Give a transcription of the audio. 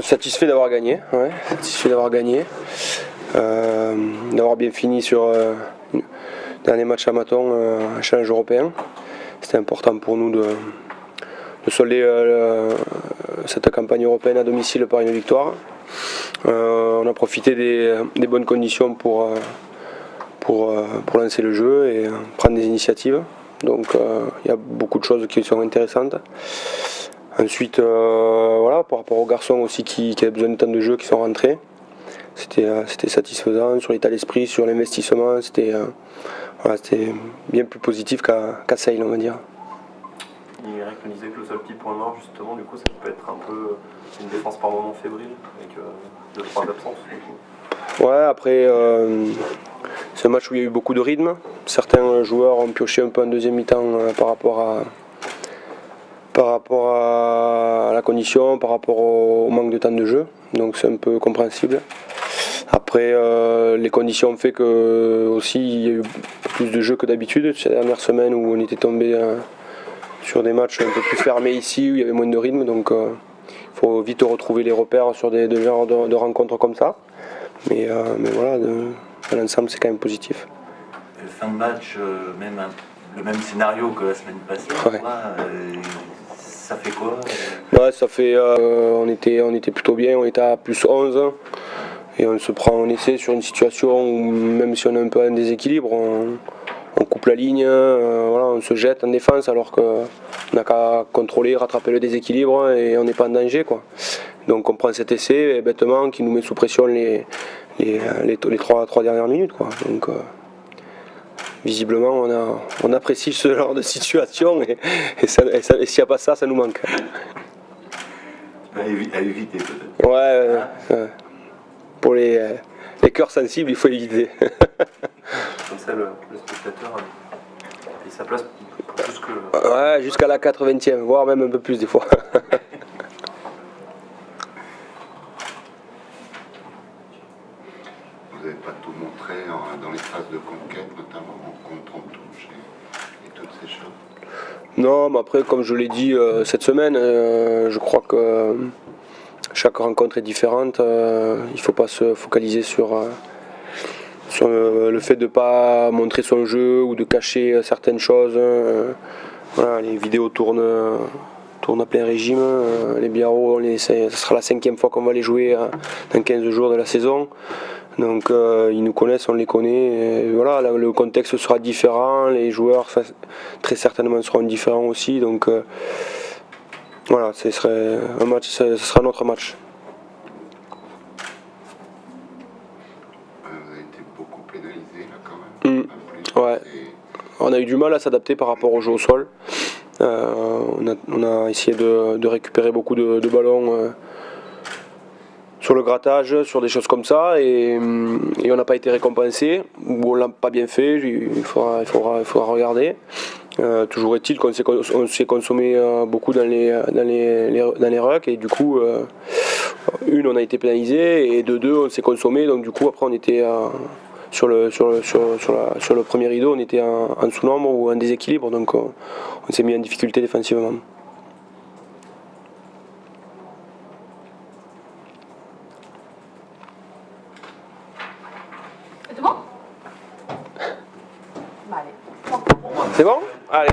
Satisfait d'avoir gagné, ouais, satisfait d'avoir gagné, d'avoir bien fini sur le dernier match à Maton, un challenge européen. C'était important pour nous de solder cette campagne européenne à domicile par une victoire. On a profité des bonnes conditions pour lancer le jeu et prendre des initiatives. Donc il y a beaucoup de choses qui sont intéressantes. Ensuite, voilà, par rapport aux garçons aussi qui avaient besoin de temps de jeu, qui sont rentrés, c'était satisfaisant sur l'état d'esprit, sur l'investissement, c'était bien plus positif qu'à Sale, on va dire. Eric me disait que le seul petit point noir, justement, du coup, ça peut être un peu une défense par moment fébrile, avec 2-3 absences. Ouais, après, c'est un match où il y a eu beaucoup de rythme. Certains joueurs ont pioché un peu en deuxième mi-temps par rapport à la condition, par rapport au manque de temps de jeu. Donc c'est un peu compréhensible. Après, les conditions ont fait que aussi il y a eu plus de jeux que d'habitude. Ces dernières semaines où on était tombé sur des matchs un peu plus fermés ici, où il y avait moins de rythme. Donc il faut vite retrouver les repères sur des genres de rencontres comme ça. Mais voilà, dans l'ensemble c'est quand même positif. Fin de match, le même scénario que la semaine passée. Ouais. Ça fait quoi Ouais, ça fait. On était plutôt bien, on était à plus 11 et on se prend en essai sur une situation où même si on a un peu un déséquilibre, on coupe la ligne, voilà, on se jette en défense alors qu'on n'a qu'à contrôler, rattraper le déséquilibre et on n'est pas en danger, quoi. Donc on prend cet essai et bêtement qui nous met sous pression les 3 dernières minutes, quoi. Donc visiblement on apprécie ce genre de situation et s'il n'y a pas ça, ça nous manque. À éviter peut-être. Ouais. Pour les cœurs sensibles, il faut éviter. Comme ça, le spectateur a sa place pour plus que... Ouais, jusqu'à la 80e, voire même un peu plus des fois. Vous n'avez pas tout montré dans les phases de conquête, notamment en contre-touche et toutes ces choses. Non, mais après, comme je l'ai dit cette semaine, je crois que chaque rencontre est différente. Il ne faut pas se focaliser sur le fait de ne pas montrer son jeu ou de cacher certaines choses. Voilà, les vidéos tournent à plein régime. Les biarros, ce sera la 5e fois qu'on va les jouer dans 15 jours de la saison. Donc ils nous connaissent, on les connaît. Et voilà, là, le contexte sera différent, les joueurs très certainement seront différents aussi. Donc voilà, ce sera notre match. Vous avez été beaucoup pénalisé là quand même. Ouais. On a eu du mal à s'adapter par rapport au jeu au sol. On a essayé de récupérer beaucoup de ballons sur le grattage, sur des choses comme ça, et on n'a pas été récompensé, ou on l'a pas bien fait, il faudra regarder. Toujours est-il qu'on s'est consommé beaucoup dans les rucks, et du coup, on a été pénalisé, et de deux, on s'est consommé, donc du coup, après, on était sur le premier rideau, on était en sous-nombre ou en déséquilibre, donc on s'est mis en difficulté défensivement. C'est bon? Bah, allez. C'est bon? Allez.